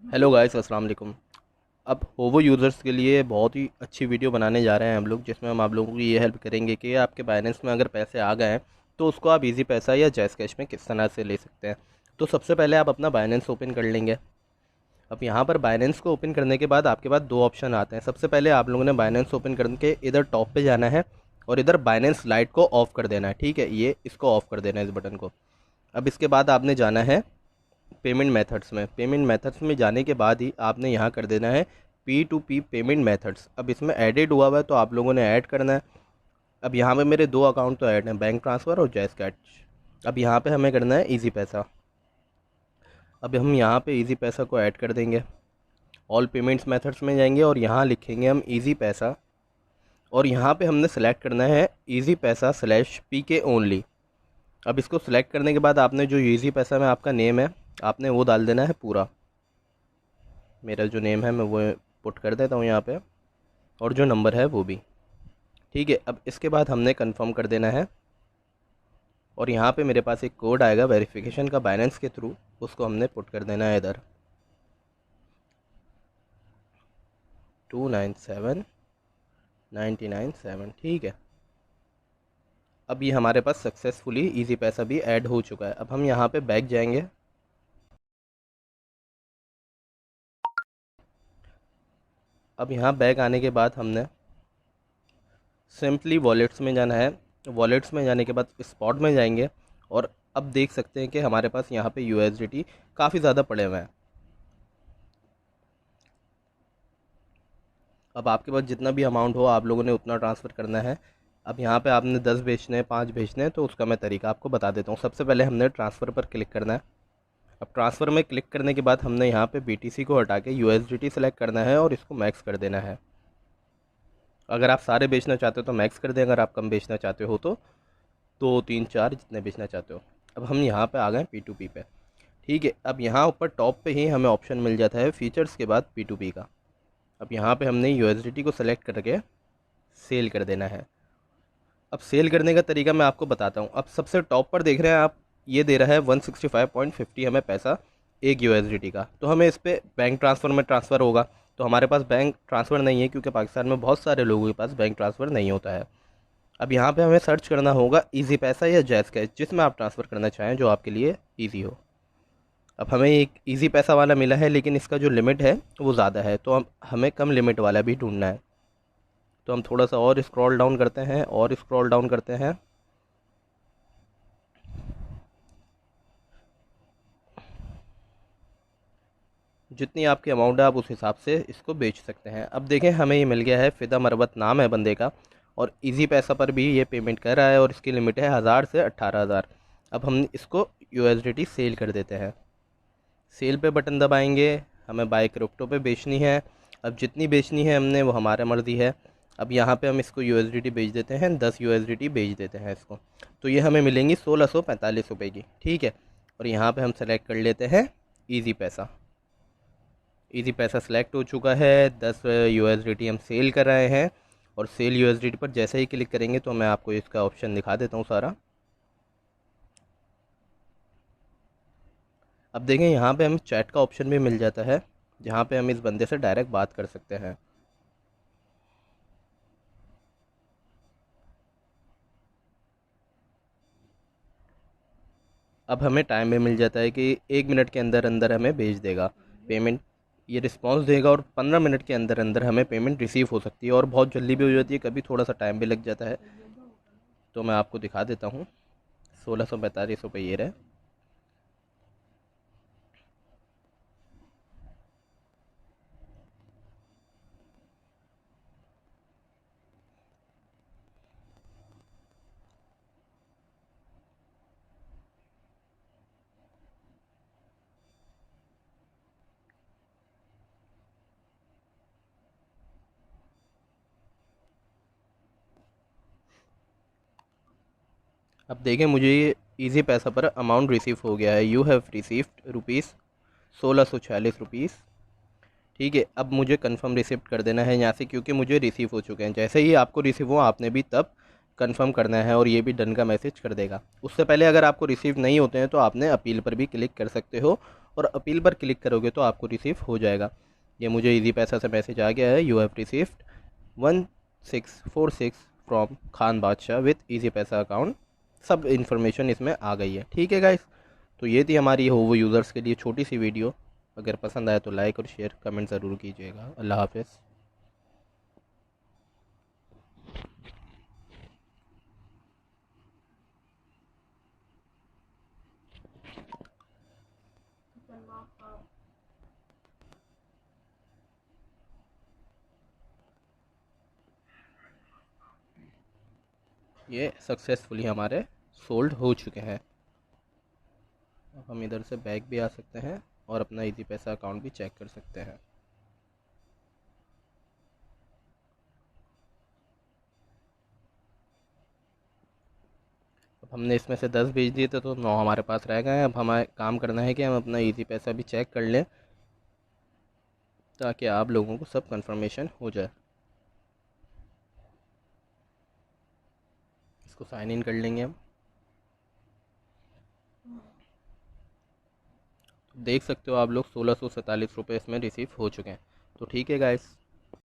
Hello guys, अस्सलाम वालेकुम। अब होवो यूज़र्स के लिए बहुत ही अच्छी वीडियो बनाने जा रहे हैं हम लोग, जिसमें हम आप लोगों की ये हेल्प करेंगे कि आपके बाइनेंस में अगर पैसे आ गए हैं तो उसको आप इजी पैसा या जैज़ कैश में किस तरह से ले सकते हैं। तो सबसे पहले आप अपना बाइनेंस ओपन कर लेंगे। अब यहाँ पर बाइनेंस को ओपन करने के बाद आपके पास दो ऑप्शन आते हैं। सबसे पहले आप लोगों ने बाइनेंस ओपन करके इधर टॉप पे जाना है और इधर बाइनेंस लाइट को ऑफ कर देना है। ठीक है, ये इसको ऑफ कर देना है, इस बटन को। अब इसके बाद आपने जाना है पेमेंट मेथड्स में। पेमेंट मेथड्स में जाने के बाद ही आपने यहाँ कर देना है P2P पेमेंट मेथड्स। अब इसमें एडिड हुआ है तो आप लोगों ने ऐड करना है। अब यहाँ पे मेरे दो अकाउंट तो ऐड हैं, बैंक ट्रांसफ़र और जैज़ कैश। अब यहाँ पे हमें करना है इजी पैसा। अब हम यहाँ पे इजी पैसा को ऐड कर देंगे। ऑल पेमेंट्स मेथड्स में जाएंगे और यहाँ लिखेंगे हम इजी पैसा। और यहाँ पे हमने सेलेक्ट करना है इजी पैसा स्लैश PK ओनली। अब इसको सिलेक्ट करने के बाद आपने जो इजी पैसा में आपका नेम है, आपने वो डाल देना है पूरा। मेरा जो नेम है मैं वो पुट कर देता हूँ यहाँ पे, और जो नंबर है वो भी। ठीक है, अब इसके बाद हमने कंफर्म कर देना है। और यहाँ पे मेरे पास एक कोड आएगा वेरिफिकेशन का बाइनेंस के थ्रू, उसको हमने पुट कर देना है इधर 297997। ठीक है, अब ये हमारे पास सक्सेसफुली इजी पैसा भी ऐड हो चुका है। अब हम यहाँ पे बैक जाएंगे। अब यहाँ बैक आने के बाद हमने सिंपली वॉलेट्स में जाना है। वॉलेट्स में जाने के बाद स्पॉट में जाएंगे और अब देख सकते हैं कि हमारे पास यहाँ पे USDT काफ़ी ज़्यादा पड़े हुए हैं। अब आपके पास जितना भी अमाउंट हो आप लोगों ने उतना ट्रांसफ़र करना है। अब यहाँ पे आपने 10 बेचने हैं, 5 बेचने हैं, तो उसका मैं तरीका आपको बता देता हूँ। सबसे पहले हमने ट्रांसफ़र पर क्लिक करना है। अब ट्रांसफ़र में क्लिक करने के बाद हमने यहाँ पे BTC को हटा के USDT सेलेक्ट करना है और इसको मैक्स कर देना है। अगर आप सारे बेचना चाहते हो तो मैक्स कर दें, अगर आप कम बेचना चाहते हो तो 2 3 4 जितने बेचना चाहते हो। अब हम यहाँ पे आ गए P2P पे। ठीक है, अब यहाँ ऊपर टॉप पे ही हमें ऑप्शन मिल जाता है फीचर्स के बाद P2P का। अब यहाँ पे हमने USDT को सेलेक्ट करके सेल कर देना है। अब सेल करने का तरीका मैं आपको बताता हूँ। अब सबसे टॉप पर देख रहे हैं आप, ये दे रहा है 165.50 हमें पैसा एक USDT का। तो हमें इस पर बैंक ट्रांसफ़र में ट्रांसफ़र होगा। तो हमारे पास बैंक ट्रांसफ़र नहीं है, क्योंकि पाकिस्तान में बहुत सारे लोगों के पास बैंक ट्रांसफ़र नहीं होता है। अब यहाँ पे हमें सर्च करना होगा इजी पैसा या जैज़ कैश, जिसमें आप ट्रांसफ़र करना चाहें, जो आपके लिए इजी हो। अब हमें एक इजी पैसा वाला मिला है, लेकिन इसका जो लिमिट है वो ज़्यादा है, तो हमें कम लिमिट वाला भी ढूंढना है। तो हम थोड़ा सा और स्क्रॉल डाउन करते हैं और स्क्रॉल डाउन करते हैं। जितनी आपकी अमाउंट है आप उस हिसाब से इसको बेच सकते हैं। अब देखें, हमें ये मिल गया है, फ़िदा मरवत नाम है बंदे का, और इजी पैसा पर भी ये पेमेंट कर रहा है और इसकी लिमिट है 1000 से 18,000। अब हम इसको USDT सेल कर देते हैं। सेल पे बटन दबाएंगे, हमें बाय क्रिप्टो पे बेचनी है। अब जितनी बेचनी है हमने वो हमारा मर्ज़ी है। अब यहाँ पे हम इसको USDT बेच देते हैं, 10 USDT बेच देते हैं इसको। तो ये हमें मिलेंगी 1645 रुपये की। ठीक है, और यहाँ पे हम सेलेक्ट कर लेते हैं इजी पैसा। इजी पैसा सेलेक्ट हो चुका है। 10 USDT हम सेल कर रहे हैं, और सेल USDT पर जैसे ही क्लिक करेंगे तो मैं आपको इसका ऑप्शन दिखा देता हूँ सारा। अब देखें, यहाँ पे हमें चैट का ऑप्शन भी मिल जाता है, जहाँ पे हम इस बंदे से डायरेक्ट बात कर सकते हैं। अब हमें टाइम भी मिल जाता है कि 1 मिनट के अंदर अंदर हमें भेज देगा पेमेंट, ये रिस्पांस देगा, और 15 मिनट के अंदर अंदर हमें पेमेंट रिसीव हो सकती है, और बहुत जल्दी भी हो जाती है, कभी थोड़ा सा टाइम भी लग जाता है। तो मैं आपको दिखा देता हूँ। 1645 रुपये ये रहे। अब देखें, मुझे ये ईजी पैसा पर अमाउंट रिसीव हो गया है। You have received rupees 1646 rupees. ठीक है, अब मुझे कंफर्म रिसिप्ट कर देना है यहाँ से, क्योंकि मुझे रिसीव हो चुके हैं। जैसे ही आपको रिसीव हो आपने भी तब कंफर्म करना है, और ये भी डन का मैसेज कर देगा। उससे पहले अगर आपको रिसीव नहीं होते हैं तो आपने अपील पर भी क्लिक कर सकते हो, और अपील पर क्लिक करोगे तो आपको रिसीव हो जाएगा। ये मुझे इजी पैसा से मैसेज आ गया है, you have received 1646 from Khan बादशाह विथ इजी पैसा अकाउंट। सब इन्फॉर्मेशन इसमें आ गई है। ठीक है गाइस, तो ये थी हमारी होवो यूज़र्स के लिए छोटी सी वीडियो। अगर पसंद आए तो लाइक और शेयर कमेंट ज़रूर कीजिएगा। अल्लाह हाफ़िज़। ये सक्सेसफुली हमारे सोल्ड हो चुके हैं। अब हम इधर से बैक भी आ सकते हैं और अपना इजी पैसा अकाउंट भी चेक कर सकते हैं। अब हमने इसमें से 10 भेज दिए थे तो 9 हमारे पास रह गए हैं। अब हमें काम करना है कि हम अपना इजी पैसा भी चेक कर लें ताकि आप लोगों को सब कंफर्मेशन हो जाए। इसको साइन इन कर लेंगे हम। देख सकते हो आप लोग 1647 रुपये इसमें रिसीव हो चुके हैं। तो ठीक है गाइस।